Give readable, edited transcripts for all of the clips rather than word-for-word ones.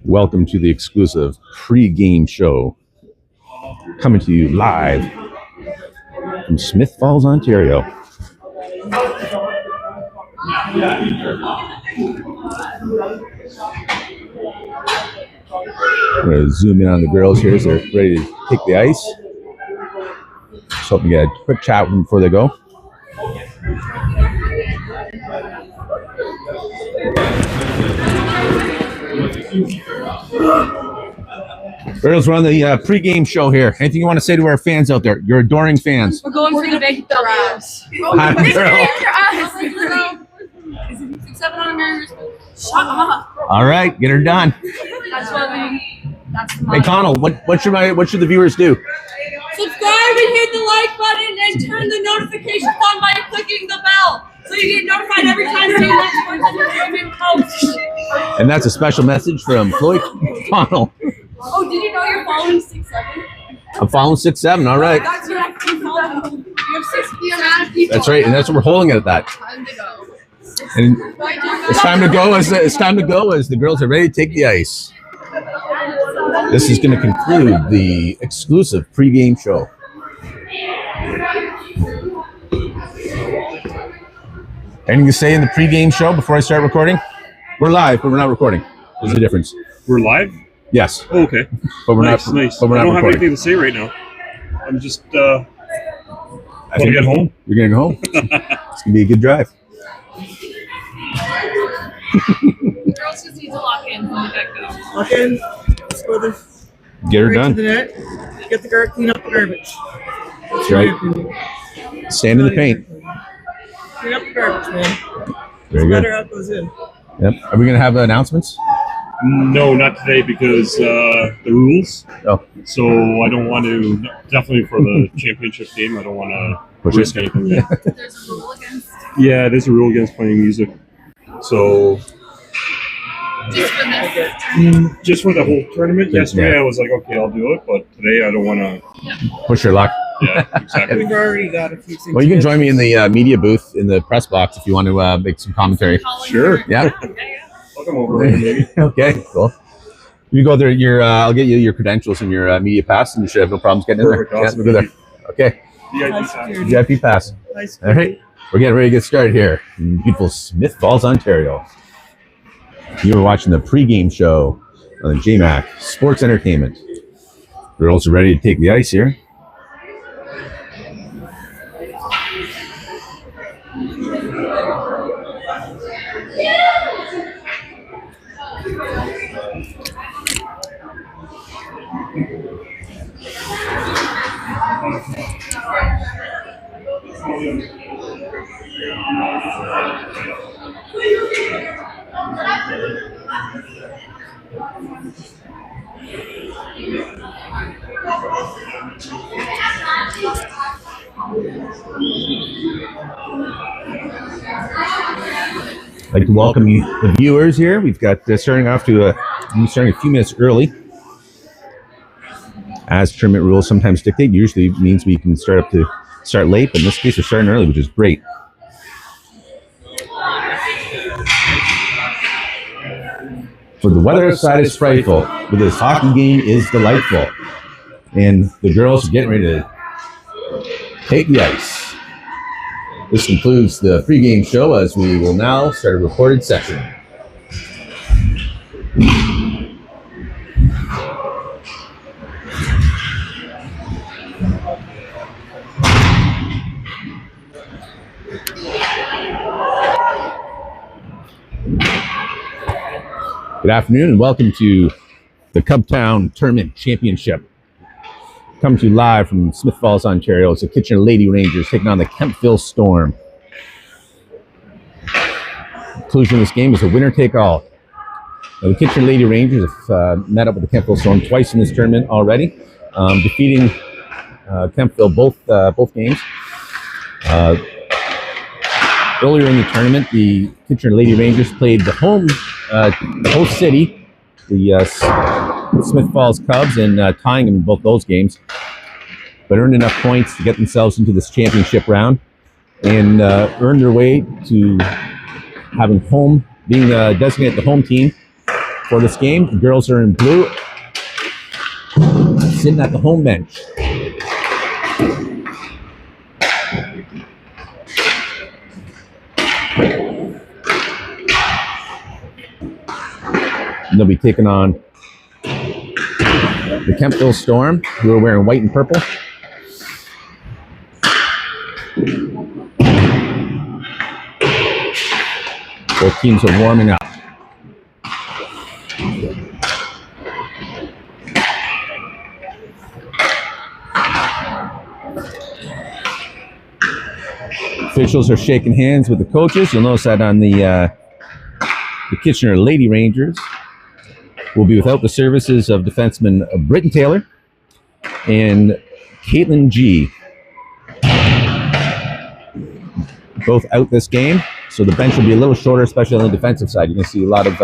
Welcome to the exclusive pre-game show, coming to you live from Smith Falls, Ontario. We're going to zoom in on the girls here so they're ready to take the ice. Just hoping to get a quick chat with them before they go. Girls, we're on the pre-game show here. Anything you want to say to our fans out there? Your adoring fans. We're going for the big W's. Hi, girl. 7 on America's. Shut up. All right, get her done. That's what we. That's the Hey, Connell, what should the viewers do? Subscribe and hit the like button and turn the notifications on by clicking the bell, so you get notified every time Entertainment posts. And that's a special message from Floyd Connell. Oh, did you know you're following 6'7"? I'm following 6'7". All right. That's your actual follow. You have 60 amount of people. That's right, and that's what we're holding it at that. Time to go. And it's time to go as the girls are ready to take the ice. This is going to conclude the exclusive pregame show. Anything to say in the pregame show before I start recording? We're live, but we're not recording. There's a difference. We're live? Yes. Oh, okay. But we're nice. But we're I not don't have recording. anything to say right now. I'm just I want to get home. You're going to go home? It's going to be a good drive. Girls just need to lock in from the get-go. Lock in. Let's go this. Get her Right done. to the net. Get the clean up the garbage. That's right. Stand in the paint. Clean up the garbage, man. Very No matter good. how it goes in. Yep. Are we going to have announcements? No, not today because the rules. Oh. So I don't want to. Definitely for the championship game, I don't want to Push risk it. anything. Yeah. There's a rule against Yeah, there's a rule against playing music. So just for this. just for the whole tournament. Yesterday Yeah. I was like, okay, I'll do it, but today I don't want to. Push your luck. Yeah, I exactly. think we already got a few things. Well, you can join me in the media booth in the press box if you want to make some commentary. Sure. Yeah. I'll come over maybe. Okay, cool. You go there. I'll get you your credentials and your media pass, and you should have no problems getting in there. Perfect, Yeah, awesome. we'll go there. Okay, Nice security. VIP pass. Nice All right, we're getting ready to get started here in beautiful Smith Falls, Ontario. You were watching the pregame show on the JMac Sports Entertainment. Girls are ready to take the ice here. I'd like to welcome you, the viewers here. We've got starting a few minutes early. As tournament rules sometimes dictate, usually means we can start late, but in this case we're starting early, which is great. For the weather side is frightful, but this hockey game is delightful. And the girls are getting ready to take the ice. This concludes the pregame show as we will now start a recorded session. Good afternoon and welcome to the Cubtown Tournament Championship. Coming to you live from Smith Falls, Ontario. It's the Kitchener Lady Rangers taking on the Kempville Storm. Conclusion of this game is a winner-take-all. Now, the Kitchener Lady Rangers have met up with the Kempville Storm twice in this tournament already, defeating Kempville both games. Earlier in the tournament, the Kitchener Lady Rangers played the host city, the Smith Falls Cubs, and tying them in both those games, but earned enough points to get themselves into this championship round and earned their way to having being designated the home team for this game. The girls are in blue, sitting at the home bench. And they'll be taking on the Kempville Storm, who are wearing white and purple. Both teams are warming up. Officials are shaking hands with the coaches. You'll notice that on the Kitchener Lady Rangers will be without the services of defenseman Britton Taylor and Caitlin G. Both out this game, so the bench will be a little shorter, especially on the defensive side. You're going to see a lot of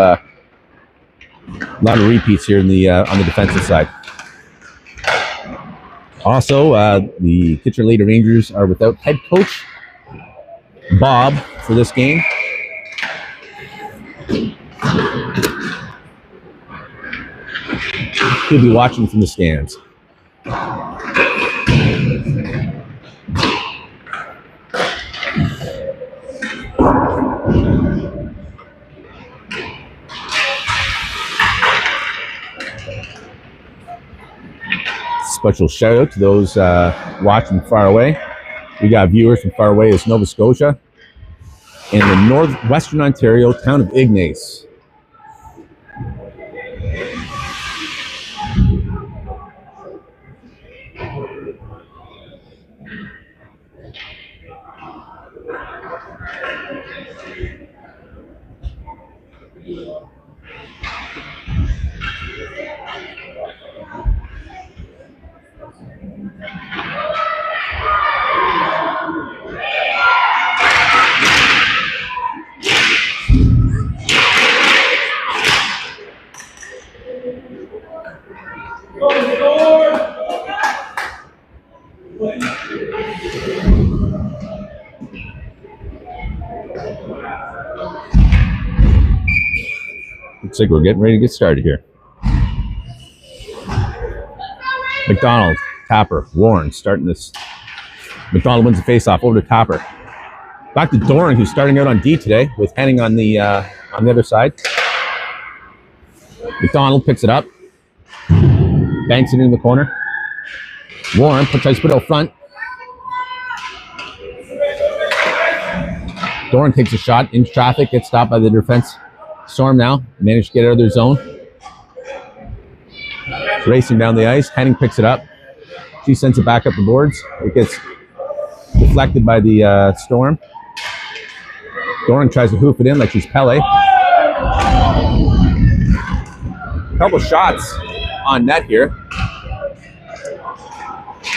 repeats here in the on the defensive side. Also, the Kitchener Lady Rangers are without head coach Bob for this game. He'll be watching from the stands. Special shout out to those watching far away. We got viewers from far away as Nova Scotia and the northwestern Ontario town of Ignace. Looks like we're getting ready to get started here. McDonald, Tapper, Warren starting this. McDonald wins the faceoff over to Tapper. Back to Doran, who's starting out on D today with Henning on the other side. McDonald picks it up, banks it into the corner. Warren tries to put it out front. Doran takes a shot into traffic, gets stopped by the defense. Storm now managed to get out of their zone. Racing down the ice. Henning picks it up. She sends it back up the boards. It gets deflected by the Storm. Doran tries to hoof it in like she's Pele. A couple shots on net here.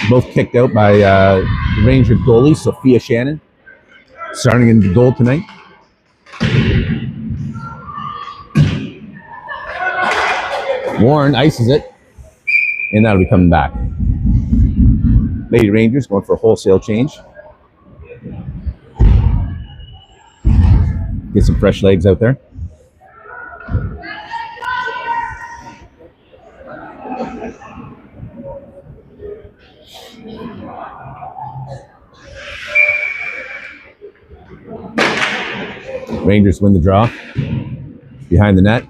Both kicked out by the Ranger goalie, Sophia Shannon. Starting in the goal tonight. Warren ices it, and that'll be coming back. Lady Rangers going for a wholesale change. Get some fresh legs out there. Rangers win the draw. Behind the net.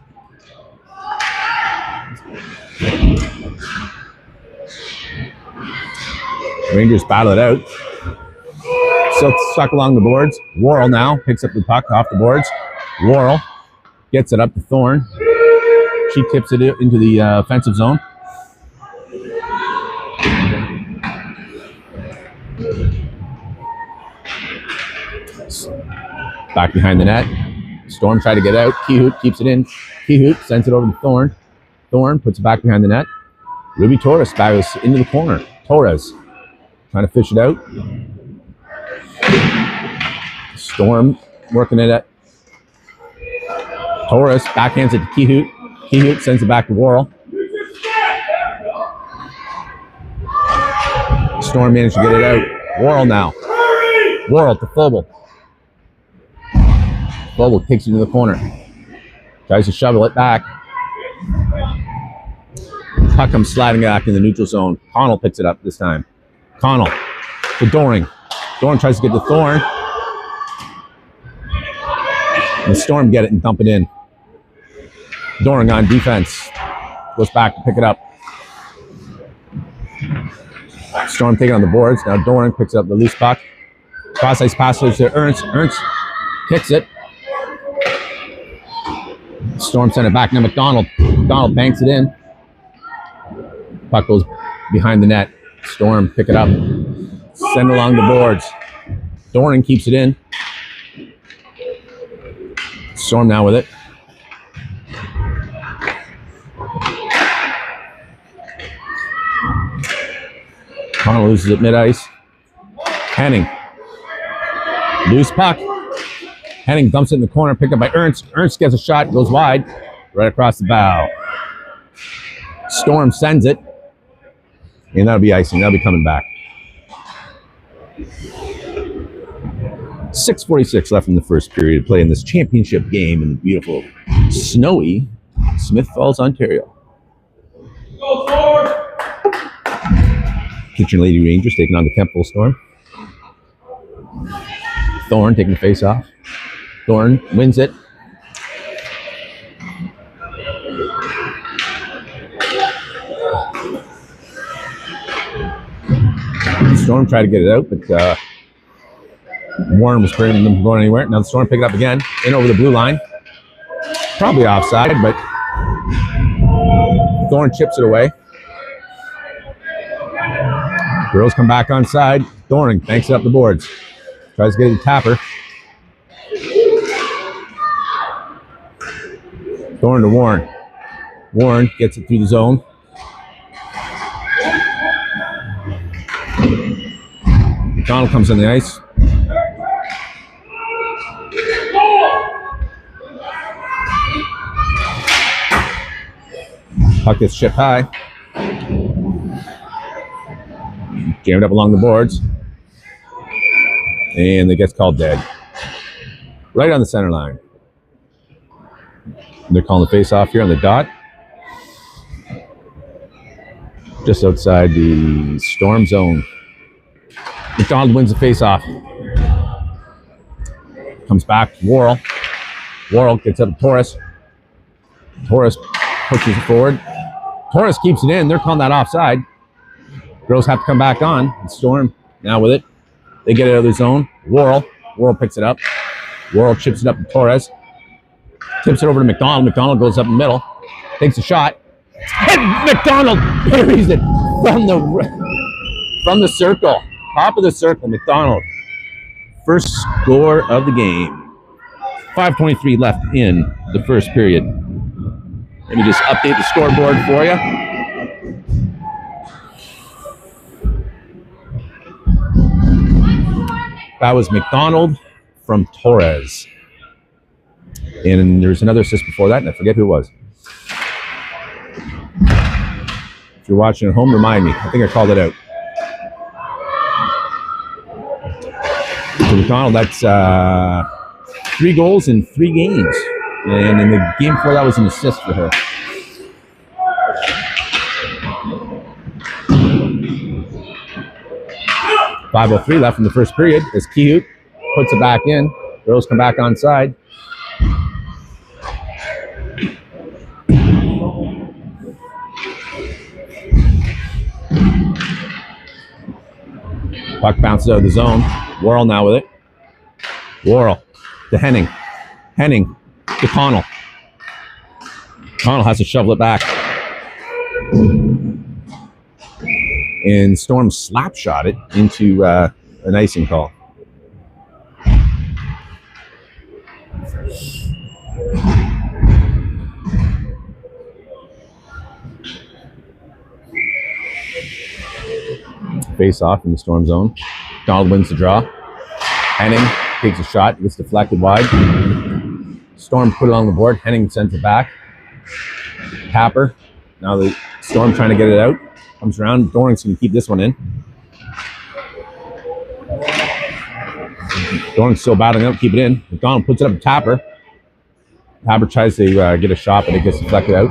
Rangers battle it out. Still stuck along the boards. Worrell now picks up the puck off the boards. Worrell gets it up to Thorne. She tips it into the offensive zone. Back behind the net. Storm tried to get out. Kehoot keeps it in. Kehoot sends it over to Thorne. Thorne puts it back behind the net. Ruby Torres battles into the corner. Torres trying to fish it out. Storm working it at Torres. Backhands it to Kehoot. Kehoot sends it back to Worrell. Storm managed to get it out. Worrell now. Worrell to Phobel. Phobel kicks it into the corner. Tries to shovel it back. Puck comes sliding back in the neutral zone. Connell picks it up this time. Connell to Doring. Doring tries to get to Thorne. And the Storm get it and dump it in. Doring on defense. Goes back to pick it up. Storm taking on the boards. Now Doring picks up the loose puck. Cross-ice pass to Ernst. Ernst kicks it. Storm sent it back. Now McDonald. McDonald banks it in. Puck goes behind the net. Storm pick it up. Send along the boards. Doring keeps it in. Storm now with it. Connell loses it mid-ice. Henning. Loose puck. Henning dumps it in the corner, picked up by Ernst. Ernst gets a shot, goes wide, right across the bow. Storm sends it. And that'll be icing. That'll be coming back. 6:46 left in the first period to play in this championship game in the beautiful, snowy Smith Falls, Ontario. Go forward! Kitchen Lady Rangers taking on the Kempville Storm. Thorne taking the face off. Thorne wins it. Storm tried to get it out, but Warren was preventing them from going anywhere. Now the Storm pick it up again, in over the blue line. Probably offside, but Thorne chips it away. Girls come back on side. Doring banks it up the boards. Tries to get it to Tapper. Thorne to Warren. Warren gets it through the zone. McDonald comes on the ice. Puck gets shipped high. Jammed up along the boards. And it gets called dead. Right on the center line. They're calling the face-off here on the dot. Just outside the Storm zone. McDonald wins the face-off. Comes back to Worrell. Worrell gets up to Torres. Torres pushes it forward. Torres keeps it in. They're calling that offside. Girls have to come back on. The Storm now with it. They get it out of their zone. Worrell. Worrell picks it up. Worrell chips it up to Torres. Tips it over to McDonald. McDonald goes up the middle. Takes a shot. And McDonald buries it from the circle. Top of the circle, McDonald. First score of the game. 5:23 left in the first period. Let me just update the scoreboard for you. That was McDonald from Torres. And there's another assist before that, and I forget who it was. If you're watching at home, remind me. I think I called it out. So McDonald, that's 3 goals in 3 games. And in the game before that was an assist for her. .503 left in the first period as Kihut puts it back in. Girls come back on side. Puck bounces out of the zone. Worrell now with it. Worrell to Henning. Henning to Connell. Connell has to shovel it back. And Storm slap shot it into an icing call. Face off in the Storm zone. Donald wins the draw. Henning takes a shot, gets deflected wide. Storm put it on the board. Henning sends it back. Tapper. Now the Storm trying to get it out. Comes around. Doring's going to keep this one in. Doring's still battling up, keep it in. McDonald puts it up to Tapper. Tapper tries to get a shot, but it gets deflected out.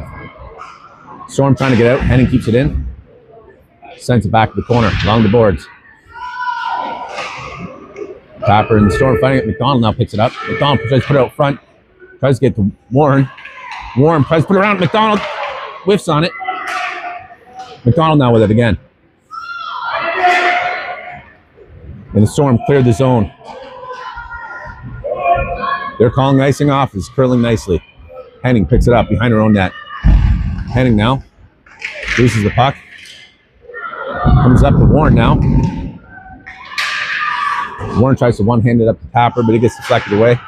Storm trying to get out. Henning keeps it in. Sends it back to the corner, along the boards. Tapper and the Storm fighting it. McDonald now picks it up. McDonald tries to put it out front. Tries to get to Warren. Warren tries to put it around. McDonald whiffs on it. McDonald now with it again. And the Storm cleared the zone. They're calling icing off. It's curling nicely. Henning picks it up behind her own net. Henning now loses the puck. Comes up to Warren now. Warren tries to one-hand it up to Tapper, but it gets deflected away.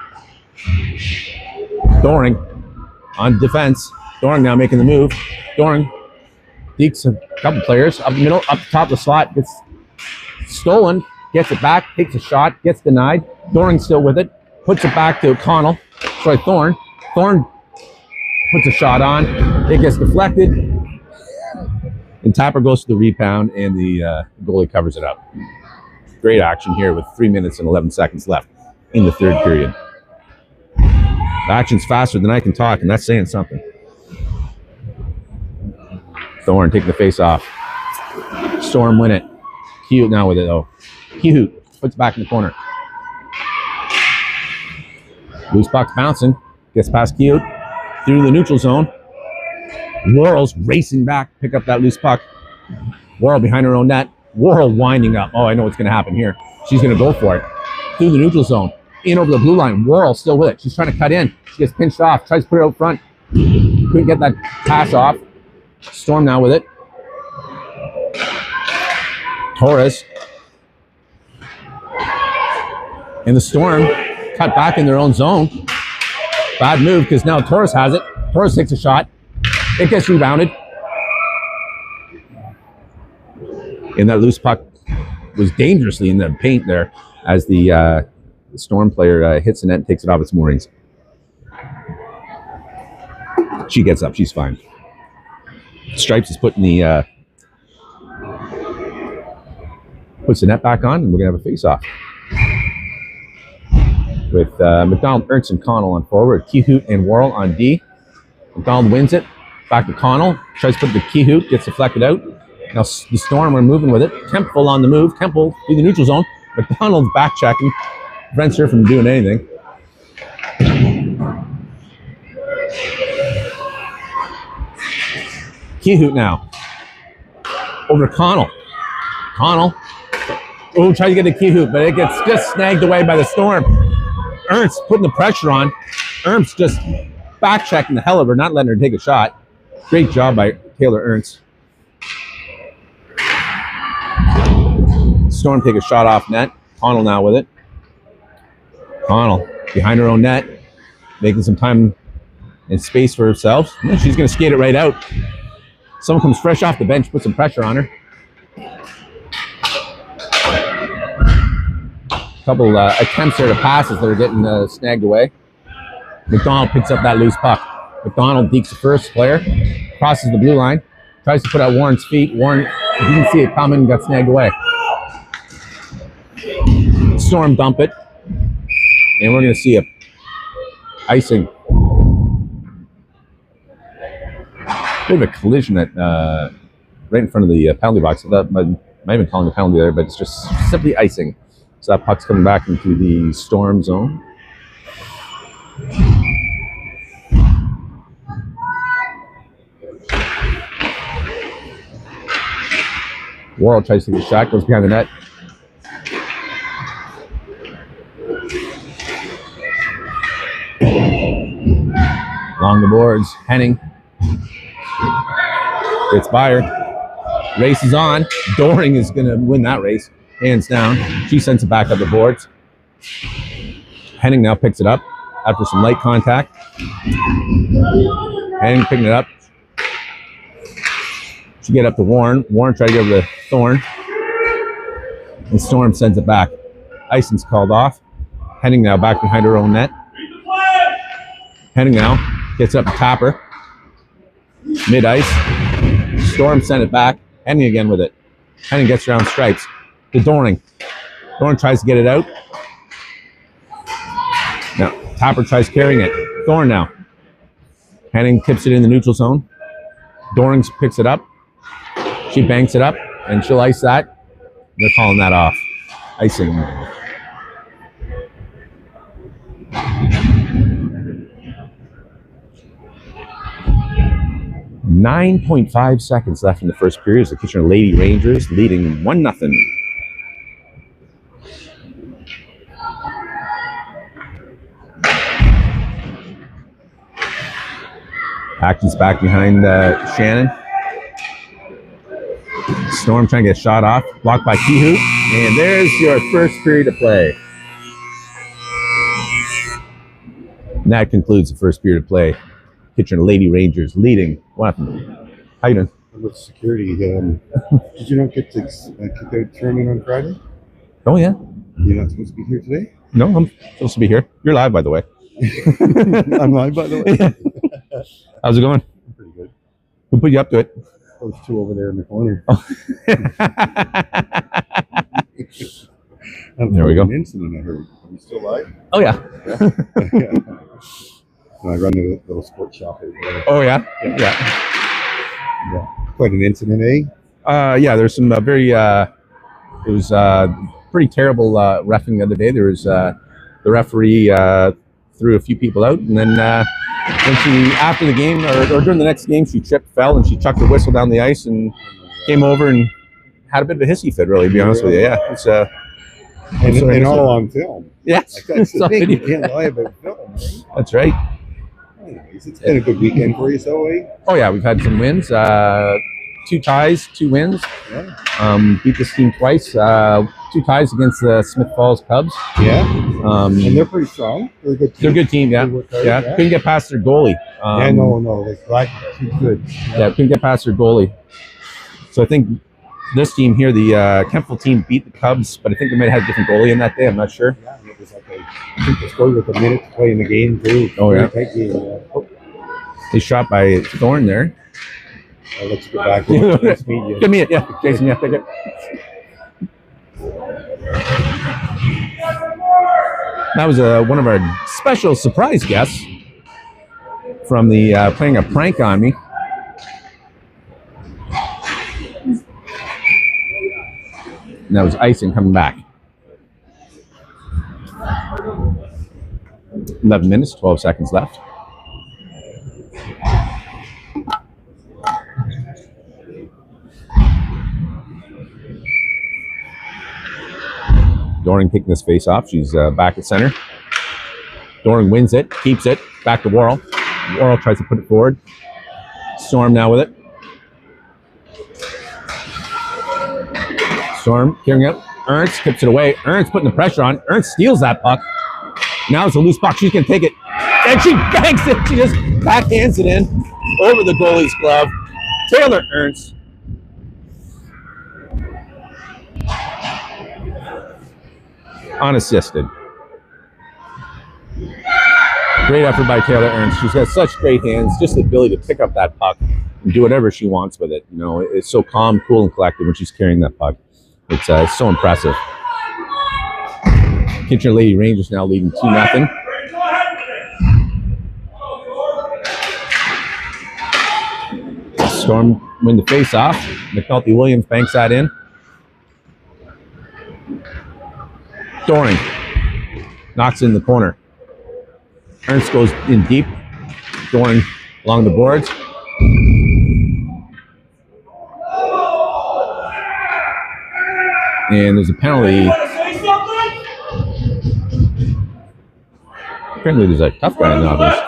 Doring on defense. Doring now making the move. Doring dekes a couple players up the middle, up the top of the slot. Gets stolen, gets it back, takes a shot, gets denied. Doring still with it. Puts it back to Thorn. Thorn puts a shot on. It gets deflected. And Tapper goes to the rebound, and the goalie covers it up. Great action here with 3 minutes and 11 seconds left in the third period. The action's faster than I can talk, and that's saying something. Thorn taking the face off. Storm win it. Cute now with it, though. Cute puts it back in the corner. Loose puck's bouncing. Gets past Cute. Through the neutral zone. Worrell's racing back. Pick up that loose puck. Worrell behind her own net. Worrell winding up. Oh, I know what's going to happen here. She's going to go for it. Through the neutral zone. In over the blue line. Worrell still with it. She's trying to cut in. She gets pinched off. Tries to put it out front. Couldn't get that pass off. Storm now with it. Torres. And the Storm cut back in their own zone. Bad move because now Torres has it. Torres takes a shot. It gets rebounded. And that loose puck was dangerously in the paint there as the Storm player hits the net and takes it off its moorings. She gets up. She's fine. Stripes is putting the puts the net back on, and we're gonna have a face-off with McDonald, Ernst, and Connell on forward. Keyhoot and Worrell on D. McDonald wins it. Back to Connell. Tries to put the Keyhoot. Gets deflected out. Now the Storm are moving with it. Kempville on the move. Kempville through the neutral zone. McDonald's back checking. Prevents her from doing anything. Keyhoot now. Over to Connell. Connell. Oh, try to get the Keyhoot, but it gets just snagged away by the Storm. Ernst putting the pressure on. Ernst just back checking the hell of her, not letting her take a shot. Great job by Taylor Ernst. Storm take a shot off net. Connell now with it. Connell behind her own net, making some time and space for herself. And she's going to skate it right out. Someone comes fresh off the bench, put some pressure on her. Couple attempts there to passes that are getting snagged away. McDonald picks up that loose puck. McDonald dekes the first player, crosses the blue line, tries to put out Warren's feet. Warren didn't see it coming and got snagged away. Storm dump it, and we're going to see a icing. Bit of a collision at right in front of the penalty box. That might have been calling the penalty there, but it's just simply icing. So that puck's coming back into the Storm zone. Worrell tries to get a shot, goes behind the net. Along the boards, Henning gets by her. Race is on. Doring is going to win that race, hands down. She sends it back up the boards. Henning now picks it up after some light contact. Henning picking it up. She get up to Warren. Warren tried to get over to Thorn. And Storm sends it back. Icing's called off. Henning now back behind her own net. Henning now gets up to Tapper. Mid-ice. Storm sent it back. Henning again with it. Henning gets around Stripes. To Doring. Doring tries to get it out. Now, Tapper tries carrying it. Thorn now. Henning tips it in the neutral zone. Dorings picks it up. She banks it up, and she'll ice that. They're calling that off. Icing. 9.5 seconds left in the first period. The Kitchener Lady Rangers leading 1-0. Acton's back behind Shannon. Storm trying to get a shot off. Blocked by Kihu. And there's your first period of play. And that concludes the first period of play. Kitchener Lady Rangers leading 1-0. How you doing? With security, did you not get to kick out tournament on Friday? Oh, yeah. You're not supposed to be here today? No, I'm supposed to be here. You're live, by the way. I'm live, by the way. How's it going? Pretty good. Who put you up to it? Those two over there in the corner. There we go. An incident I heard. Are you still live? Oh, yeah. I run the little sports shop over there. Oh, yeah? Yeah. Yeah. Quite an incident, eh? Yeah, there's some very, it was pretty terrible reffing the other day. There was, the referee threw a few people out, and then when she, after the game, or during the next game, she tripped, fell, and she chucked her whistle down the ice and came over and had a bit of a hissy fit, really, to be honest with you. Yeah, it's and all on film. Yes. Like, that's the It's thing. You video. can't lie about film, right? That's right. Anyways, it's been a good weekend for you, so, eh? Oh, yeah, we've had some wins. 2 ties, 2 wins. Yeah. Beat this team twice. 2 ties against the Smith Falls Cubs. Yeah. And they're pretty strong. They're a good team. They're a good team, yeah. They work hard, Yeah, couldn't get past their goalie. Yeah, no. Like, too good. Yeah, couldn't get past their goalie. So I think this team here, the Kempville team, beat the Cubs, but I think they might have had a different goalie in that day. I'm not sure. Yeah, it was like I think they scored with a minute to play in the game, too. Oh, yeah. Very tight game, yeah. They shot by Thorne there. Let's go back. Let's meet you. Give me it, yeah. Jason, yeah, take it. That was one of our special surprise guests from the playing a prank on me. And that was icing coming back. 11 minutes, 12 seconds left. Doring taking this face off. She's back at center. Doring wins it, keeps it, back to Worrell. Worrell tries to put it forward. Storm now with it. Storm carrying it. Ernst tips it away. Ernst putting the pressure on. Ernst steals that puck. Now it's a loose puck. She's going to take it. And she banks it. She just backhands it in over the goalie's glove. Taylor Ernst. Unassisted. Great effort by Taylor Ernst. She's got such great hands, just the ability to pick up that puck and do whatever she wants with it. You know, it's so calm, cool, and collected when she's carrying that puck. It's so impressive. Kitchener Lady Rangers now leading 2-0. Storm win the face-off. McNulty Williams banks that in. Doring knocks in the corner. Ernst goes in deep. Doring along the boards. And there's a penalty. Apparently there's a tough guy in the office.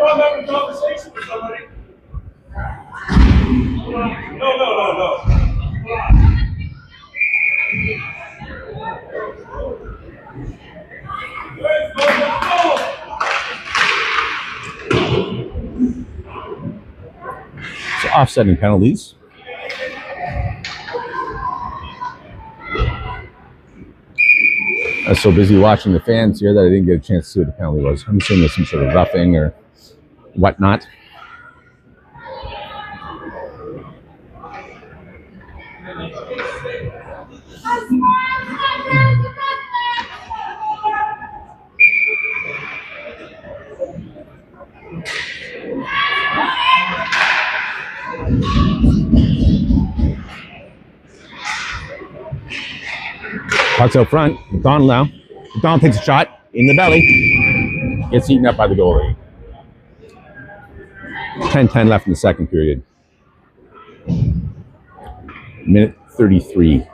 I'm having a conversation with somebody. No. So offsetting penalties. I was so busy watching the fans here that I didn't get a chance to see what the penalty was. I'm assuming it's some sort of roughing or whatnot. Puck's out front. McDonald now. McDonald takes a shot in the belly. Gets eaten up by the goalie. 10-10 left in the second period. Minute 33.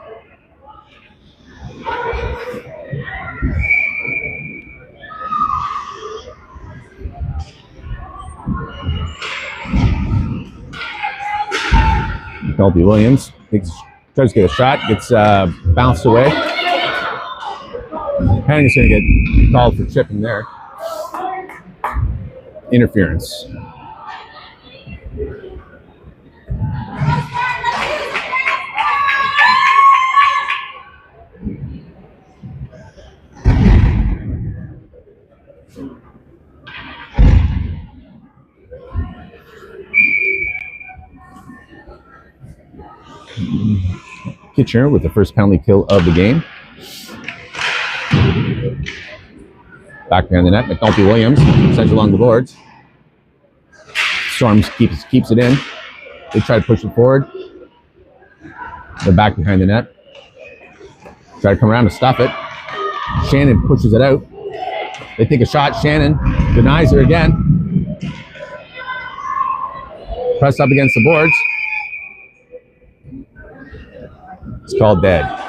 Shelby Williams tries to get a shot, gets bounced away. Hanning's going to get called for chipping there. Interference. Kitchener with the first penalty kill of the game. Back behind the net, McNulty Williams sends along the boards. Storms keeps it in. They try to push it forward. They're back behind the net. Try to come around to stuff it. Shannon pushes it out. They take a shot. Shannon denies her again. Pressed up against the boards. It's called dead.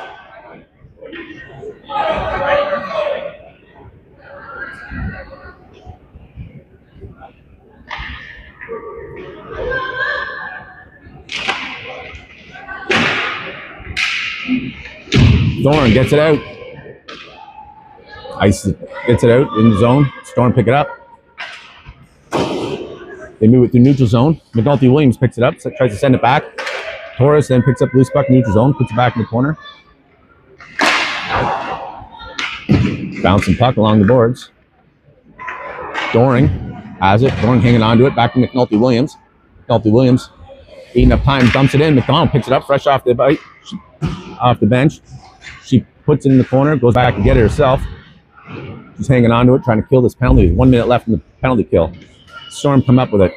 Thorne gets it out. Ice gets it out in the zone. Storm pick it up. They move it through neutral zone. McNulty Williams picks it up, so tries to send it back. Torres then picks up loose puck, neutral zone, puts it back in the corner. Bouncing puck along the boards. Doring has it. Doring hanging on to it. Back to McNulty Williams. McNulty Williams eating up time, dumps it in. McDonald picks it up fresh off the bite, off the bench. She puts it in the corner, goes back and get it herself. She's hanging on to it, trying to kill this penalty. 1 minute left in the penalty kill. Storm come up with it.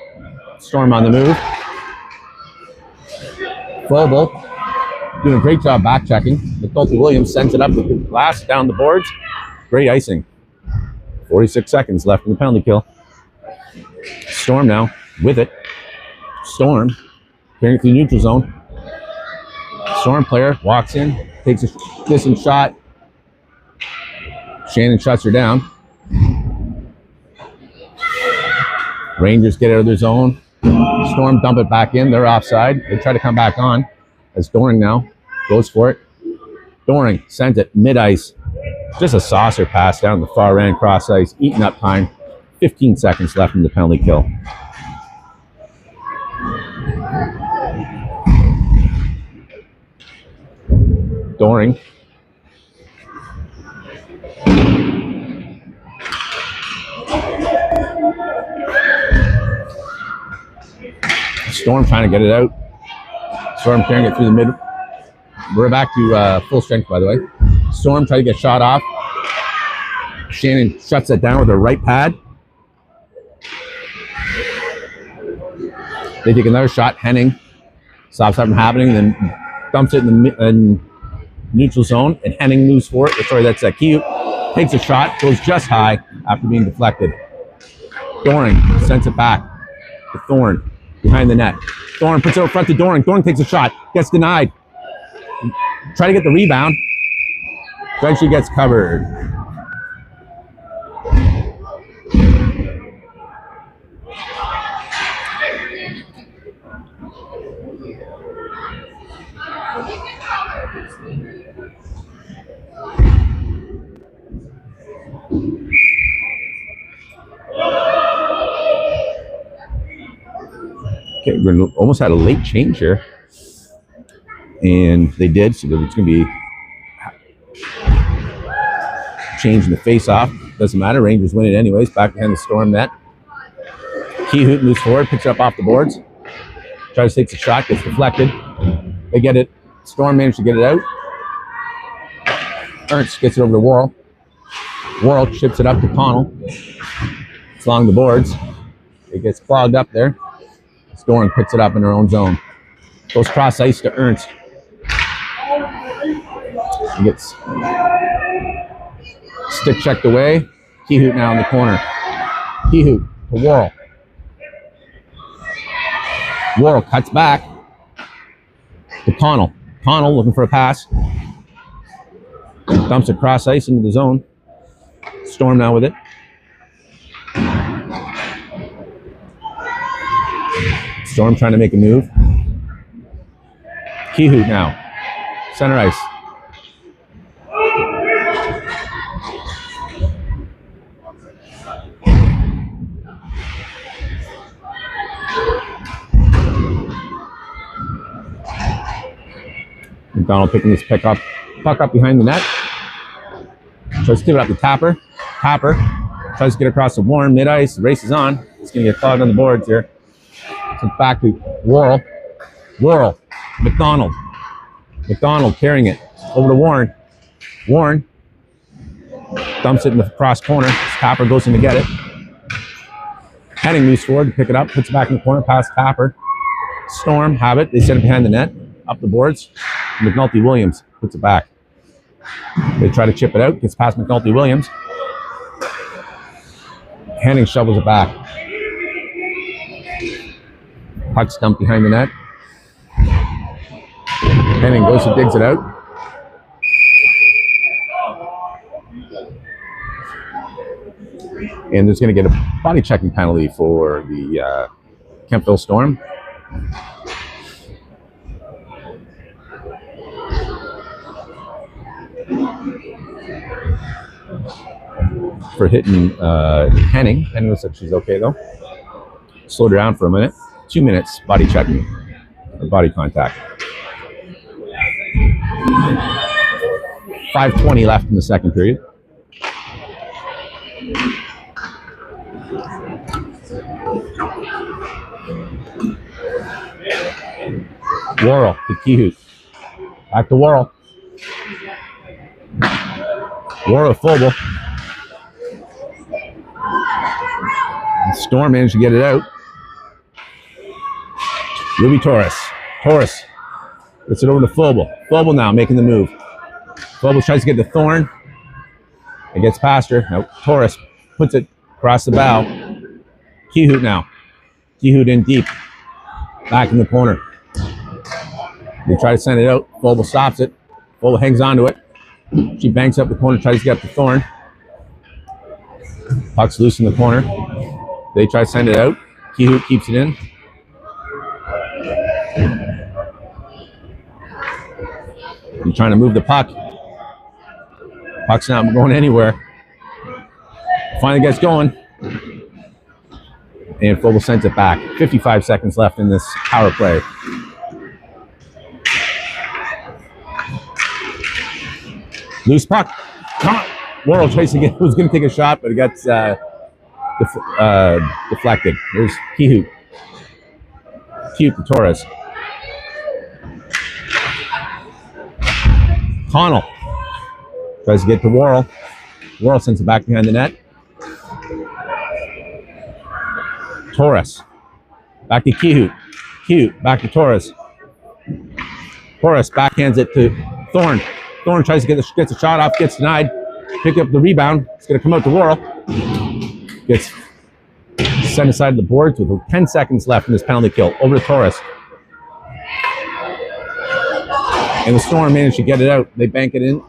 Storm on the move. Flowable doing a great job back checking. McNulty Williams sends it up the glass down the boards. Great icing. 46 seconds left in the penalty kill. Storm now with it. Storm carrying it through the neutral zone. Storm player walks in, takes a distance shot. Shannon shuts her down. Rangers get out of their zone. Storm dump it back in. They're offside. They try to come back on. As Doring now goes for it. Doring sends it mid-ice. Just a saucer pass down the far end, cross ice, eating up time. 15 seconds left in the penalty kill. Doring. Storm trying to get it out. Storm carrying it through the mid. We're back to full strength, by the way. Storm trying to get shot off. Shannon shuts it down with her right pad. They take another shot. Henning stops that from happening, then dumps it in the neutral zone, and Henning moves for it. Sorry, that's cute. Takes a shot, goes just high after being deflected. Doring sends it back to Thorne behind the net. Thorne puts it out front to Doring. Doring takes a shot, gets denied. Try to get the rebound. Eventually gets covered. Okay, we almost had a late change here. And they did, so it's going to be changing the face-off. Doesn't matter, Rangers win it anyways. Back behind the Storm net. Keyhoot moves forward, picks it up off the boards. Tries to take the shot, gets deflected. They get it Storm managed to get it out. Ernst gets it over to Worrell. Worrell chips it up to Connell. It's along the boards. It gets clogged up there. Storm picks it up in her own zone. Goes cross ice to Ernst. He gets stick checked away. Kehoot now in the corner. Kehoot to Worrell. Worrell cuts back to Connell. Connell looking for a pass. Dumps it cross ice into the zone. Storm now with it. Storm trying to make a move. Kehoot now. Center ice. McDonald picking this puck up behind the net. Tries to give it up to Tapper. Tapper tries to get across the Warren mid-ice. The race is on. It's going to get clogged on the boards here. So back to Worrell. Worrell. McDonald. McDonald carrying it over to Warren. Warren dumps it in the cross corner. Tapper goes in to get it. Henning moves forward to pick it up. Puts it back in the corner past Tapper. Storm have it. They set it behind the net. Up the boards. McNulty Williams puts it back. They try to chip it out. Gets past McNulty Williams. Henning shovels it back. Puck's dumped behind the net. Henning goes and digs it out. And there's going to get a body checking penalty for the Kempville Storm. For hitting Henning. Henning looks like she's okay though. Slowed her down for a minute. 2 minutes body checking or body contact. 5:20 left in the second period. Worrell to Kehoot. Back to Worrell. Worrell Fogel. Storm managed to get it out. Ruby Torres. Torres gets it over to Fogel. Fogel now making the move. Fogel tries to get to Thorne. It gets past her. Now Torres puts it across the bow. Kehoot now. Kehoot in deep. Back in the corner. They try to send it out. Fogel stops it. Fogel hangs onto it. She banks up the corner, tries to get up to Thorne. Puck's loose in the corner. They try to send it out. Kehoot keeps it in. He's trying to move the puck. Puck's not going anywhere. Finally gets going. And Fogel sends it back. 55 seconds left in this power play. Loose puck. Come on. Worrell tries to get, was going to take a shot, but it got deflected. There's Kehoot. Kehoot to Torres. Connell tries to get to Worrell. Worrell sends it back behind the net. Torres. Back to Kehoot. Kehoot back to Torres. Torres backhands it to Thorne. Thorne tries to gets a shot off, gets denied. Pick up the rebound. It's going to come out to Worrell. Gets sent aside the boards with 10 seconds left in this penalty kill. Over to Torres. And the Storm managed to get it out. They bank it in.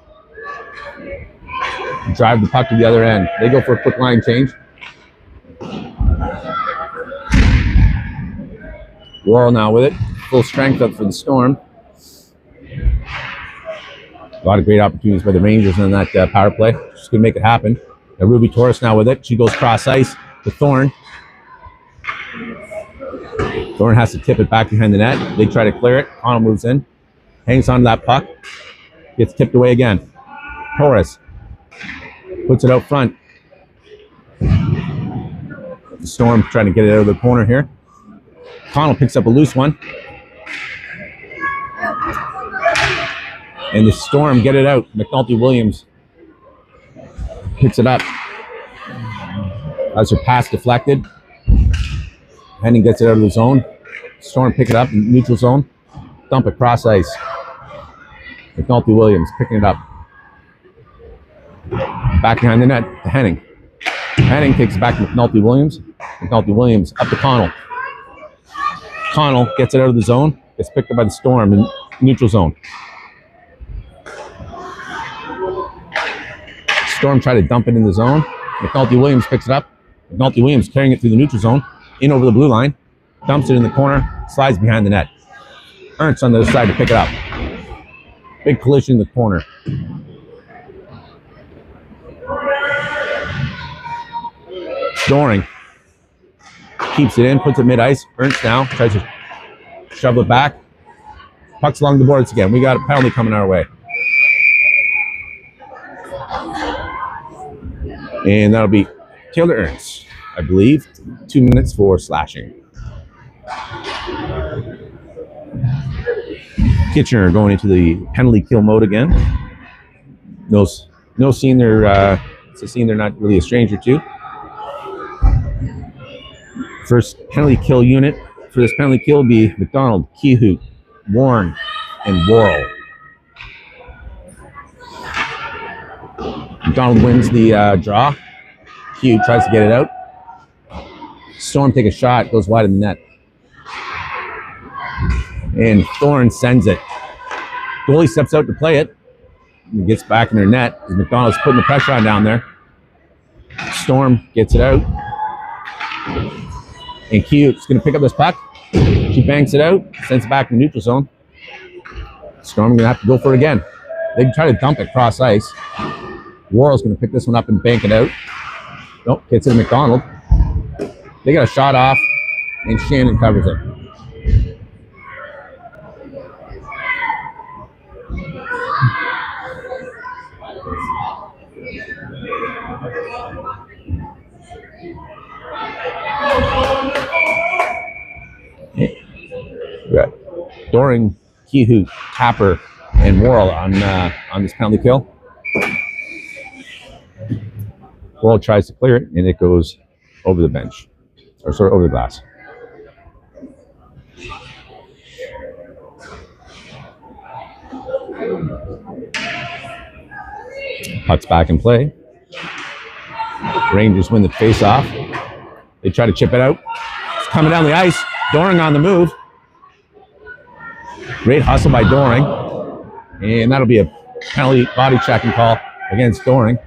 Drive the puck to the other end. They go for a quick line change. Worrell now with it. Full strength up for the Storm. A lot of great opportunities by the Rangers on that power play. Just going to make it happen. Now Ruby Torres now with it. She goes cross ice to Thorne. Thorne has to tip it back behind the net. They try to clear it. Connell moves in. Hangs on to that puck. Gets tipped away again. Torres puts it out front. The Storm trying to get it out of the corner here. Connell picks up a loose one. And the Storm get it out. McNulty Williams picks it up. As her pass deflected. Henning gets it out of the zone. Storm pick it up in neutral zone. Dump it cross ice. McNulty Williams picking it up. Back behind the net to Henning. Henning takes it back to McNulty Williams. McNulty Williams up to Connell. Connell gets it out of the zone. Gets picked up by the Storm in neutral zone. Storm try to dump it in the zone. McNulty Williams picks it up. McNulty Williams carrying it through the neutral zone. In over the blue line. Dumps it in the corner. Slides behind the net. Ernst on the other side to pick it up. Big collision in the corner. Doring keeps it in, puts it mid-ice. Ernst now tries to shove it back. Puck's along the boards again. We got a penalty coming our way. And that'll be Taylor Ernst, I believe. 2 minutes for slashing. Kitchener going into the penalty kill mode again. No scene they're it's a scene they're not really a stranger to. First penalty kill unit for this penalty kill will be McDonald, Kehoot, Warren, and Worrell. McDonald wins the draw. Kehoot tries to get it out. Storm take a shot, goes wide of the net. And Thorne sends it. Goalie steps out to play it. And gets back in her net. McDonald's putting the pressure on down there. Storm gets it out. And Kehoot's going to pick up this puck. She banks it out. Sends it back in the neutral zone. Storm going to have to go for it again. They can try to dump it cross ice. Worrell's going to pick this one up and bank it out. Nope, gets it to McDonald. They got a shot off. And Shannon covers it. We got Doring, Kehoot, Tapper, and Worrell on this penalty kill. Worrell tries to clear it, and it goes over the bench, or sort of over the glass. Puck's back in play. Rangers win the face-off. They try to chip it out. It's coming down the ice. Doring on the move. Great hustle by Doring. And that'll be a penalty body checking call against Doring.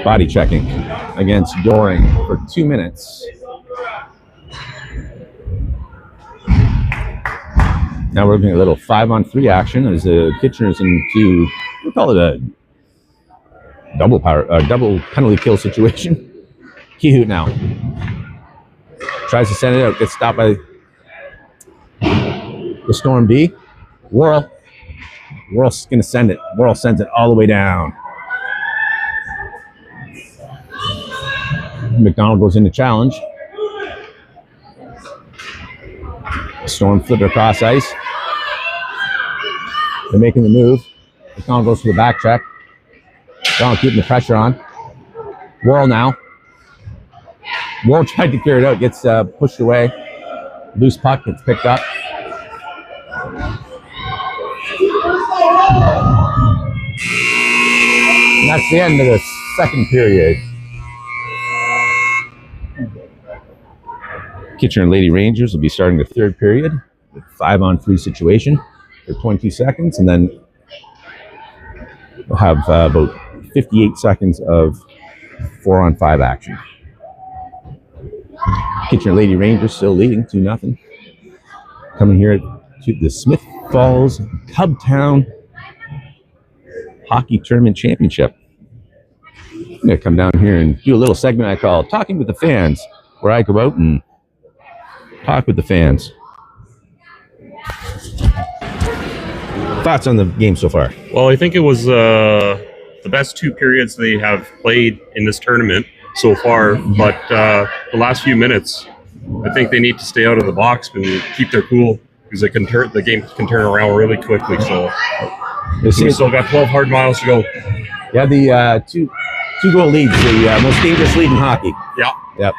Body checking against Doring for 2 minutes. Now we're looking at a little 5-on-3 action as the Kitchener's into, we'll call it a double penalty kill situation. Kehoot now tries to send it out, gets stopped by the Storm D. Worrell's going to send it. Worrell sends it all the way down. McDonald goes into challenge. Storm flipped across ice. They're making the move. McDonald goes for the back check. McDonald keeping the pressure on. Worrell now. Worrell tried to clear it out, gets pushed away. Loose puck gets picked up. And that's the end of the second period. Kitchener Lady Rangers will be starting the third period with 5-on-3 situation for 22 seconds, and then we'll have about 58 seconds of 4-on-5 action. Kitchener Lady Rangers still leading 2-0. Coming here to the Smith Falls Cubtown Hockey Tournament Championship. I'm going to come down here and do a little segment I call Talking with the Fans, where I go out and talk with the fans. Thoughts on the game so far? Well, I think it was the the best 2 periods they have played in this tournament so far. But the last few minutes, I think they need to stay out of the box and keep their cool, because the game can turn around really quickly. So we still got 12 hard miles to go. Yeah, the two-goal lead, the most dangerous lead in hockey. Yeah. Yep.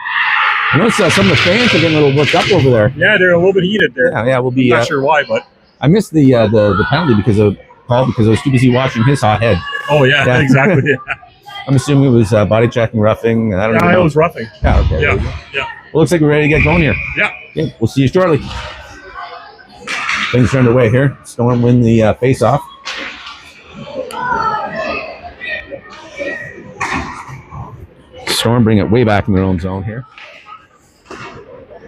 I noticed some of the fans are getting a little worked up over there. Yeah, they're a little bit heated there. Yeah, we'll be. Not sure why, but I missed the penalty because of Paul, because I was too busy watching his hot head. oh yeah. Exactly. I'm assuming it was body checking, roughing. I don't know. It was roughing. Yeah. Okay. Yeah. Well, looks like we're ready to get going here. Yeah. Okay, we'll see you shortly. Things are underway here. Storm win the face-off. Storm bring it way back in their own zone here.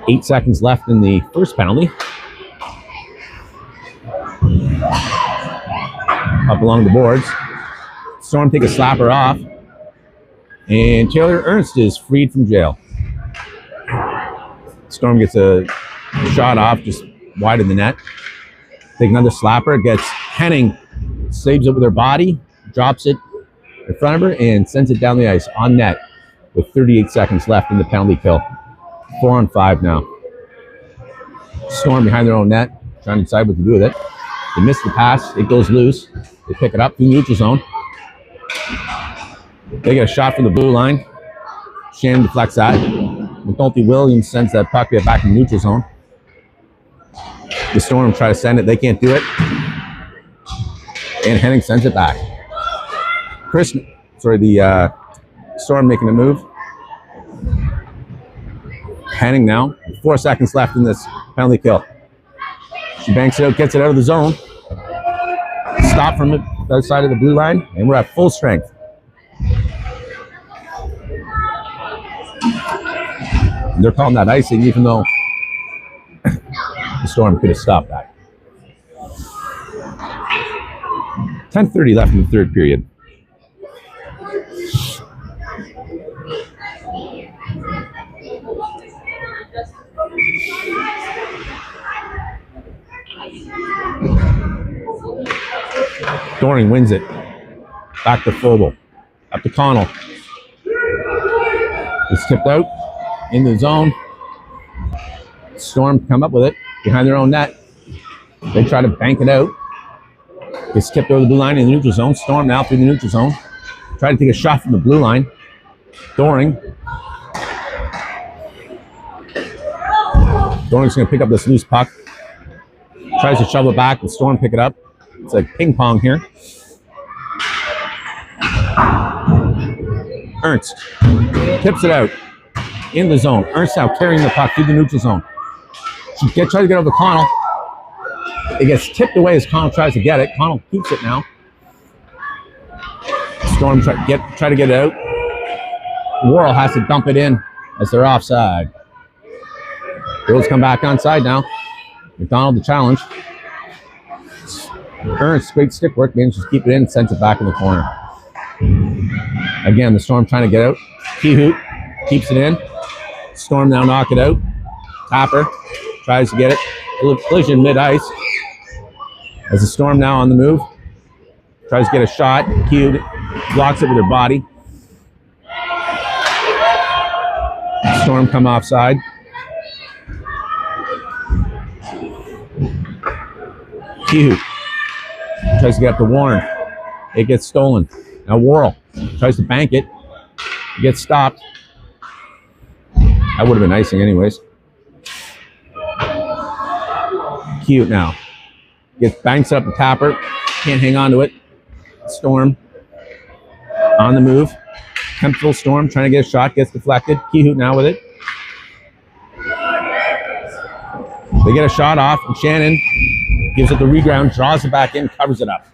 8 seconds left in the first penalty. Up along the boards. Storm take a slapper off. And Taylor Ernst is freed from jail. Storm gets a shot off just wide of the net. Take another slapper. Gets Henning. Saves it with her body. Drops it in front of her and sends it down the ice on net with 38 seconds left in the penalty kill. 4-on-5 now. Storm behind their own net, trying to decide what to do with it. They miss the pass. It goes loose. They pick it up through the neutral zone. They get a shot from the blue line. Shannon deflects that. McNulty Williams sends that puck back in the neutral zone. The Storm try to send it. They can't do it. And Henning sends it back. The Storm making a move. Henning now. 4 seconds left in this penalty kill. She banks it out, gets it out of the zone. Stop from the other side of the blue line, and we're at full strength. They're calling that icing, even though the Storm could have stopped that. 10:30 left in the third period. Doring wins it. Back to Fogel. Up to Connell. It's tipped out. In the zone. Storm come up with it. Behind their own net. They try to bank it out. Gets tipped over the blue line in the neutral zone. Storm now through the neutral zone. Try to take a shot from the blue line. Doring's going to pick up this loose puck. Tries to shovel it back. The Storm pick it up. It's like ping pong here. Ernst tips it out in the zone. Ernst now carrying the puck through the neutral zone. She tries to get over to Connell. It gets tipped away as Connell tries to get it. Connell keeps it now. Storm try to get it out. Worrell has to dump it in as they're offside. Girls come back onside now. McDonald the challenge. Ernst, great stick work, manages to keep it in and sends it back in the corner. Again, the Storm trying to get out. Kehoot keeps it in. Storm now knock it out. Tapper tries to get it. Collision mid-ice. As the Storm now on the move. Tries to get a shot. Kehoot blocks it with her body. Storm come offside. Kehoot tries to get up to Warren. It gets stolen. Now Worrell tries to bank it. It gets stopped. That would have been icing anyways. Kehoot now. Banks up the Tapper. Can't hang on to it. Storm on the move. Kempville Storm trying to get a shot. Gets deflected. Kehoot now with it. They get a shot off. And Shannon gives it the reground, draws it back in, covers it up.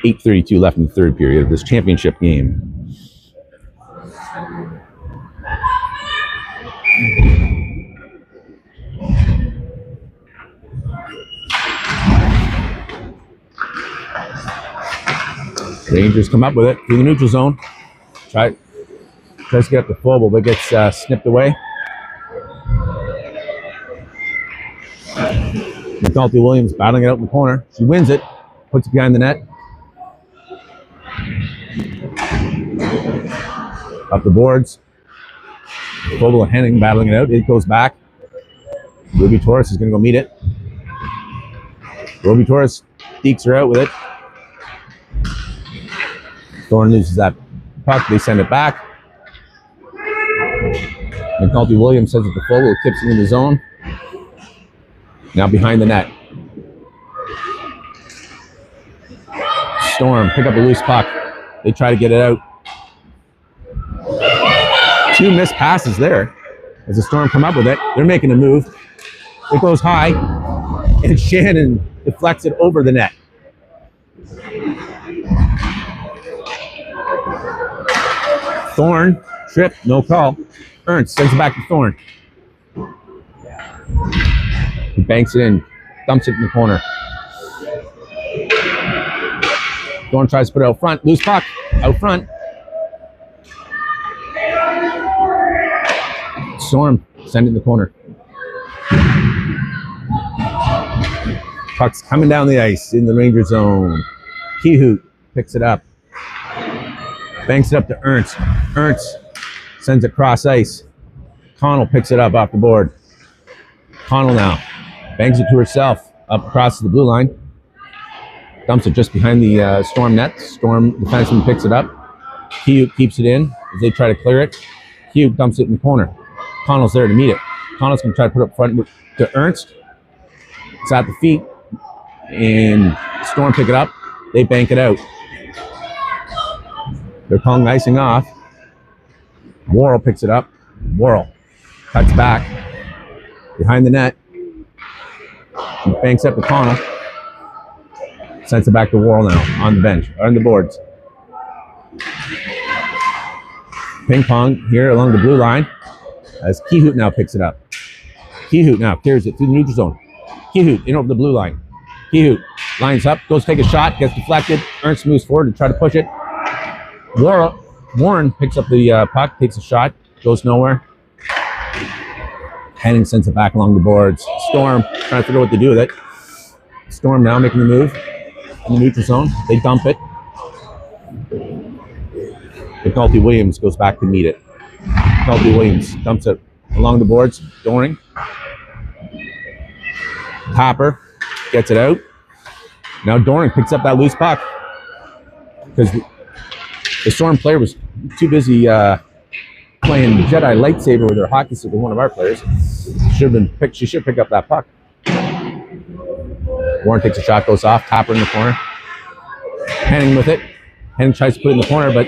8:32 left in the third period of this championship game. Rangers come up with it through the neutral zone. Tries to get up to Fogel, but gets snipped away. McNulty Williams battling it out in the corner. She wins it, puts it behind the net. Up the boards. Vogel and Henning battling it out. It goes back. Ruby Torres is going to go meet it. Ruby Torres ekes her out with it. Thorne loses that puck. They send it back. McNulty Williams sends it to Vogel. Tips it in the zone. Now behind the net. Storm pick up a loose puck. They try to get it out. 2 missed passes there. As the Storm come up with it, they're making a move. It goes high, and Shannon deflects it over the net. Thorne, trip, no call. Ernst sends it back to Thorne. He banks it in, dumps it in the corner. Thorne tries to put it out front, loose puck, out front. Storm, send it in the corner. Puck's coming down the ice in the Ranger zone. Kehoot picks it up. Banks it up to Ernst. Ernst sends it cross ice. Connell picks it up off the board. Connell now bangs it to herself up across the blue line. Dumps it just behind the Storm net. Storm defenseman picks it up. Kehoot keeps it in as they try to clear it. Kehoot dumps it in the corner. Connell's there to meet it. Connell's going to try to put it up front to Ernst. It's at the feet. And Storm pick it up. They bank it out. They're calling icing off. Worrell picks it up. Worrell cuts back behind the net. He banks up to Connell. Sends it back to Worrell now on the bench, on the boards. Ping pong here along the blue line as Kehoot now picks it up. Kehoot now clears it through the neutral zone. Kehoot in over the blue line. Kehoot lines up, goes take a shot, gets deflected. Ernst moves forward to try to push it. Warren picks up the puck, takes a shot, goes nowhere. Henning sends it back along the boards. Storm trying to figure out what to do with it. Storm now making the move in the neutral zone. They dump it. McNulty Williams goes back to meet it. McNulty Williams dumps it along the boards. Doring. Hopper gets it out. Now Doring picks up that loose puck because the Storm player was too busy playing Jedi lightsaber with her hockey stick with one of our players. She should pick up that puck. Warren takes a shot, goes off. Hopper in the corner. Henning with it. Henning tries to put it in the corner, but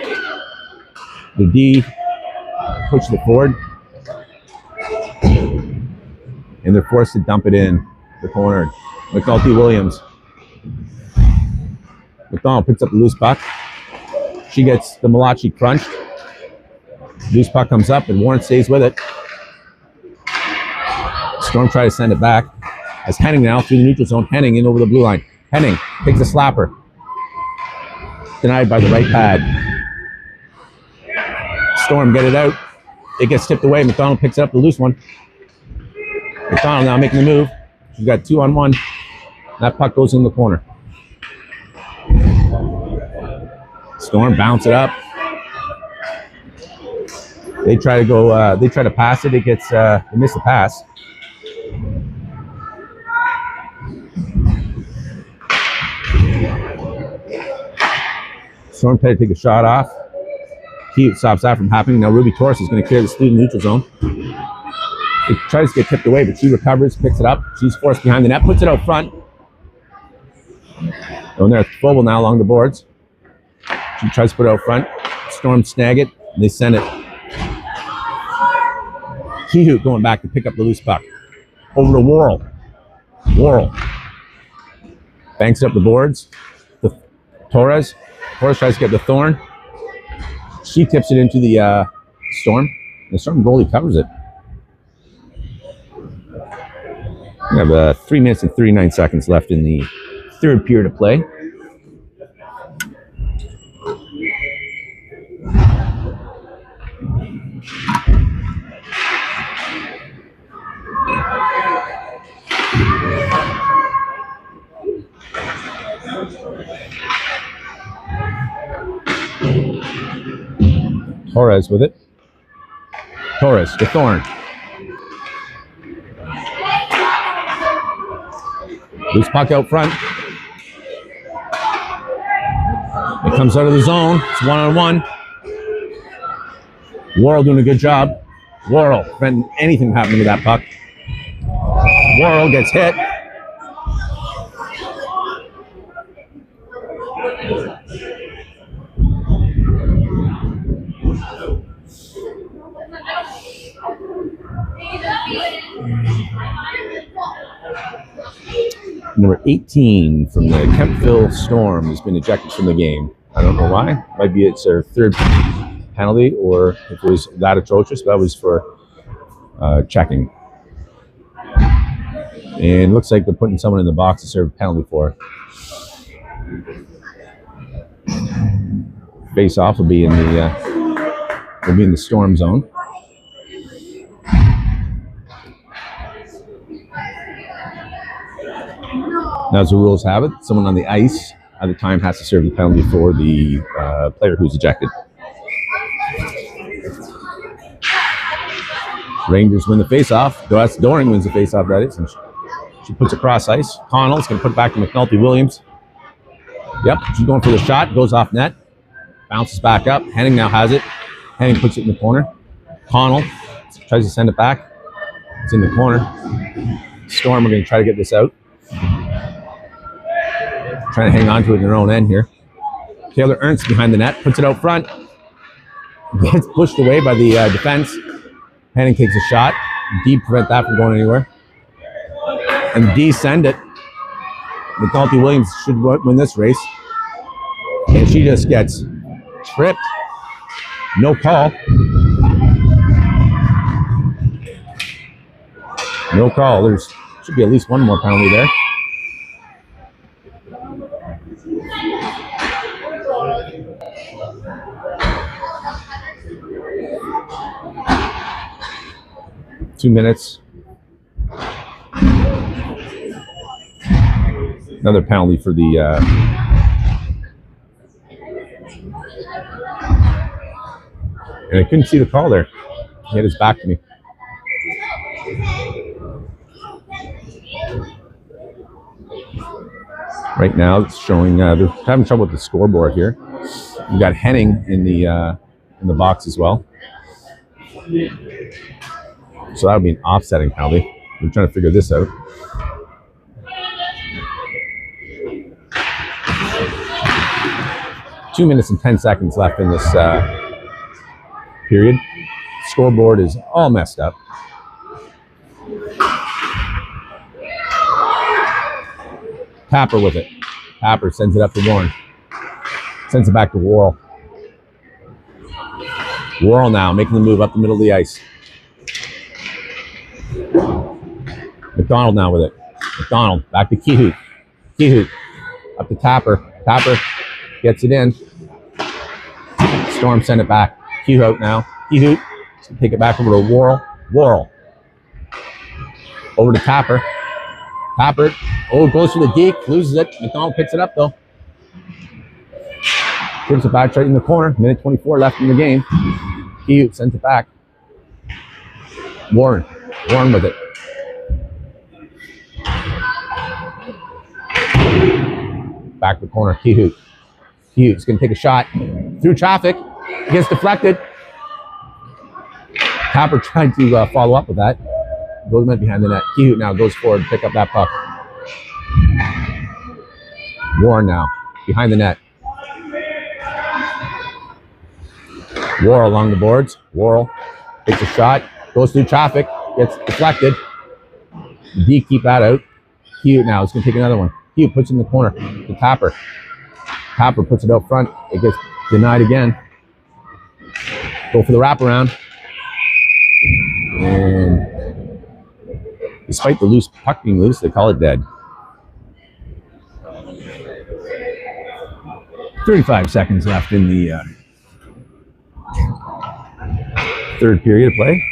the D pushes it forward. And they're forced to dump it in the corner. McNulty Williams. McDonald picks up the loose puck. She gets the Malachi crunched. Loose puck comes up and Warren stays with it. Storm tries to send it back. As Henning now through the neutral zone. Henning in over the blue line. Henning takes a slapper. Denied by the right pad. Storm get it out. It gets tipped away. McDonald picks it up, the loose one. McDonald now making the move. She's got 2-on-1. That puck goes in the corner. Storm bounce it up. They try to go. They try to pass it. It gets. They miss the pass. Storm tries to take a shot off. He stops that from happening. Now Ruby Torres is going to clear the student neutral zone. It tries to get tipped away, but she recovers, picks it up. She's forced behind the net, puts it out front. Going there, Vogel now along the boards. She tries to put it out front. Storm snag it, and they send it. Kehoot going back to pick up the loose puck. Over to Worrell. Worrell banks up the boards. Torres tries to get the Thorne. She tips it into the Storm. The Storm goalie covers it. We have 3 minutes and 39 seconds left in the third period of play. Torres with it. Torres to Thorne. Loose puck out front. It comes out of the zone. It's one-on-one. Worrell doing a good job. Worrell preventing anything happening to that puck. Worrell gets hit. Number 18 from the Kempville Storm has been ejected from the game. I don't know why. Might be it's their third penalty, or if it was that atrocious, but that was for checking. And it looks like they're putting someone in the box to serve a penalty for. Face off will be in the Storm zone. Now, as the rules have it, someone on the ice at the time has to serve the penalty for the player who's ejected. Rangers win the face-off. Doring wins the face-off, that is. And she puts it cross ice. Connell's going to put it back to McNulty Williams. Yep, she's going for the shot. Goes off net. Bounces back up. Henning now has it. Henning puts it in the corner. Connell tries to send it back. It's in the corner. Storm are going to try to get this out. Trying to hang on to it in their own end here. Taylor Ernst behind the net. Puts it out front. Gets pushed away by the defense. Henning takes a shot. D prevent that from going anywhere. And D send it. McNulty Williams should win this race. And she just gets tripped. No call. No call. There's should be at least one more penalty there. Two minutes. Another penalty for the and I couldn't see the call there. He had his back to me. Right now it's showing they're having trouble with the scoreboard here. You got Henning in the box as well. So that would be an offsetting penalty. We're trying to figure this out. Two minutes and 10 seconds left in this period. Scoreboard is all messed up. Tapper with it. Tapper sends it up to Warren. Sends it back to Worrell. Worrell now making the move up the middle of the ice. McDonald now with it. McDonald back to Kehoot. Kehoot up to Tapper. Tapper gets it in. Storm send it back. Kehoot now. Kehoot take it back over to Worrell. Worrell over to Tapper. Tapper. Oh, goes for the deke. Loses it. McDonald picks it up though. Gives it back right in the corner. Minute 24 left in the game. Kehoot sends it back. Warren. Warren with it. Back to the corner. Kehoot. Kehoot's going to take a shot through traffic. It gets deflected. Tapper tried to follow up with that. Goes behind the net. Kehoot now goes forward to pick up that puck. Warren now behind the net. Worrell along the boards. Worrell takes a shot. Goes through traffic. Gets deflected. D keep that out. Kehoot now is going to take another one. Kehoot puts it in the corner to Tapper. Tapper puts it out front. It gets denied again. Go for the wraparound. And despite the loose puck being loose, they call it dead. 35 seconds left in the third period of play.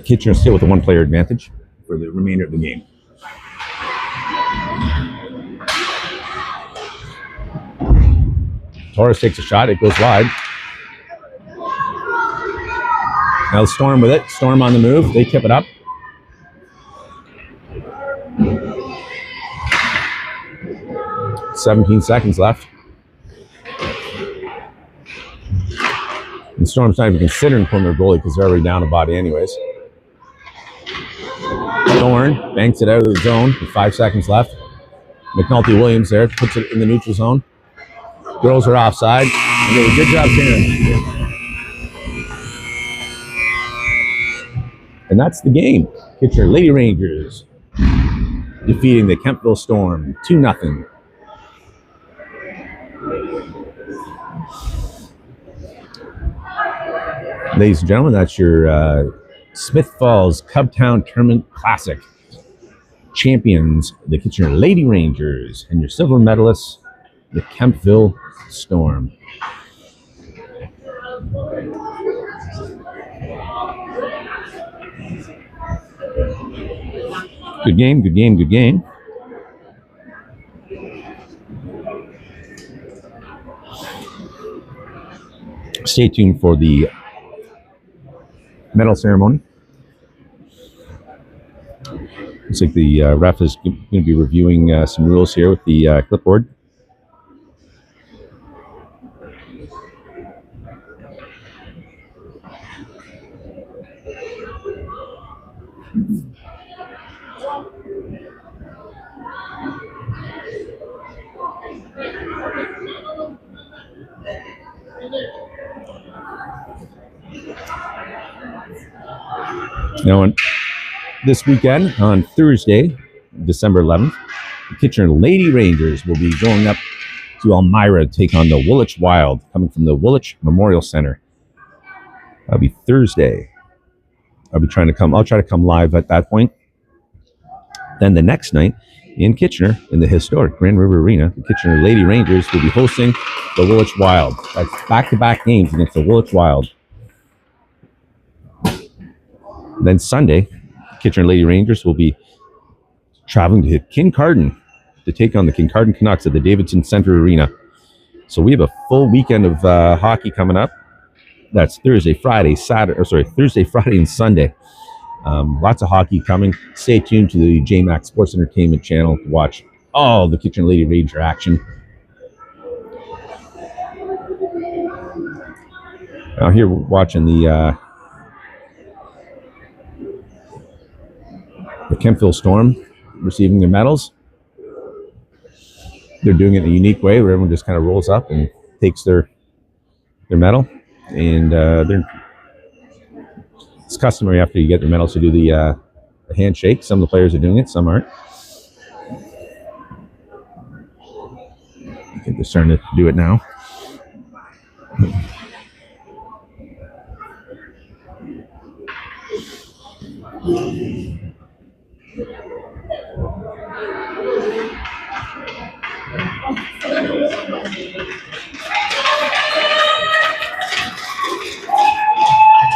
Kitchener still with a one-player advantage for the remainder of the game. Torres takes a shot. It goes wide. Now Storm with it. Storm on the move. They tip it up. "17 seconds left. And Storm's not even considering pulling their goalie because they're already down a body anyways. Thorne banks it out of the zone with 5 seconds left. McNulty Williams there puts it in the neutral zone. Girls are offside. They did a good job clearing. And that's the game. Kitchener Lady Rangers defeating the Kempville Storm 2-0. Ladies and gentlemen, that's your Smith Falls Cubtown Tournament Classic. Champions, the Kitchener Lady Rangers, and your silver medalists, the Kempville Storm. Good game, good game, good game. Stay tuned for the medal ceremony. Looks like the ref is going to be reviewing some rules here with the clipboard. Now, this weekend, on Thursday, December 11th, the Kitchener Lady Rangers will be going up to Elmira to take on the Woolwich Wild, coming from the Woolwich Memorial Center. That'll be Thursday. I'll try to come live at that point. Then the next night, in Kitchener, in the historic Grand River Arena, the Kitchener Lady Rangers will be hosting the Woolwich Wild. That's back-to-back games against the Woolwich Wild. Then Sunday, Kitchener Lady Rangers will be traveling to Kincardine to take on the Kincardine Canucks at the Davidson Center Arena. So we have a full weekend of hockey coming up. That's Thursday, Friday, Thursday, Friday, and Sunday. Lots of hockey coming. Stay tuned to the JMax Sports Entertainment channel to watch all the Kitchener Lady Ranger action. Now here we're watching the Kempville Storm receiving their medals. They're doing it in a unique way where everyone just kind of rolls up and takes their medal. And it's customary after you get the medals to do the handshake. Some of the players are doing it, some aren't. I think they're starting to do it now.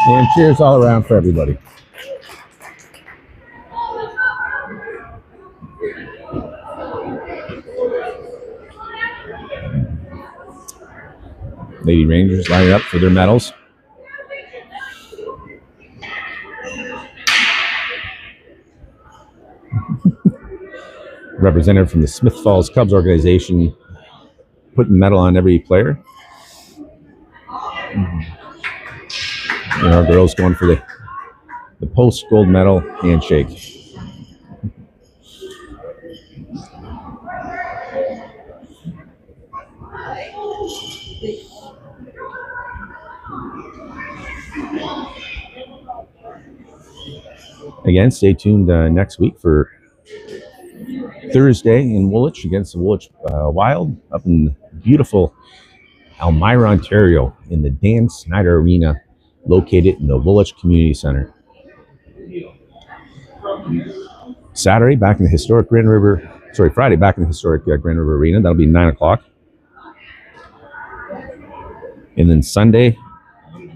And cheers all around for everybody. Lady Rangers lining up for their medals. Representative from the Smith Falls Cubs organization putting the medal on every player. And our girls going for the post-gold medal handshake. Again, stay tuned next week for Thursday in Woolwich against the Woolwich Wild up in beautiful Elmira, Ontario in the Dan Snyder Arena, located in the Woolwich Community Center. Friday, back in the historic Grand River Arena. That'll be 9 o'clock. And then Sunday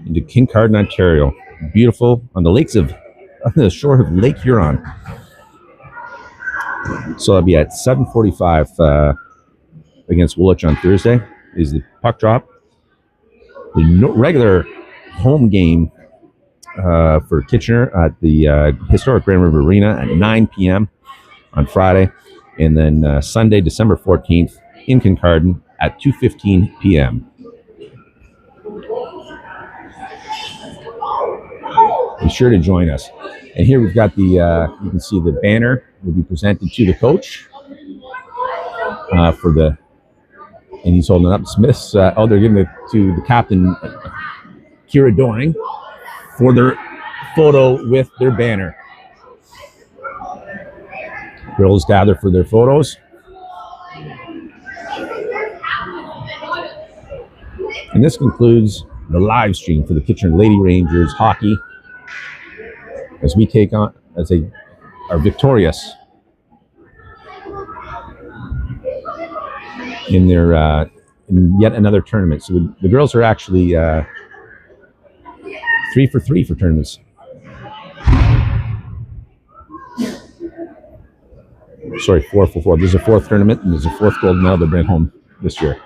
into Kincardine, Ontario. Beautiful on the shore of Lake Huron. So that'll be at 7:45 against Woolwich on Thursday. is the puck drop. The regular home game for Kitchener at the historic Grand River Arena at 9 p.m. on Friday, and then Sunday, December 14th in Kincardine at 2:15 p.m. Be sure to join us. And here we've got the, you can see the banner will be presented to the coach for the, and he's holding up Smith's, they're giving it to the captain, Kira Doring, for their photo with their banner. Girls gather for their photos. And this concludes the live stream for the Kitchener Lady Rangers hockey as we take on, as they are victorious in their in yet another tournament. So the girls are actually 3 for 3 for tournaments. Sorry, 4 for 4. There's a 4th tournament, and there's a 4th gold medal to bring home this year.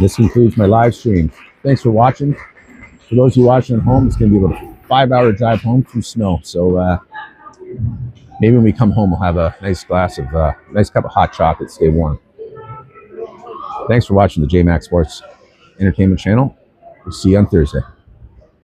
This concludes my live stream. Thanks for watching. For those of you watching at home, it's going to be about a 5-hour drive home through snow. So maybe when we come home, we'll have a nice glass of, nice cup of hot chocolate, stay warm. Thanks for watching the JMax Sports Entertainment Channel. We'll see you on Thursday.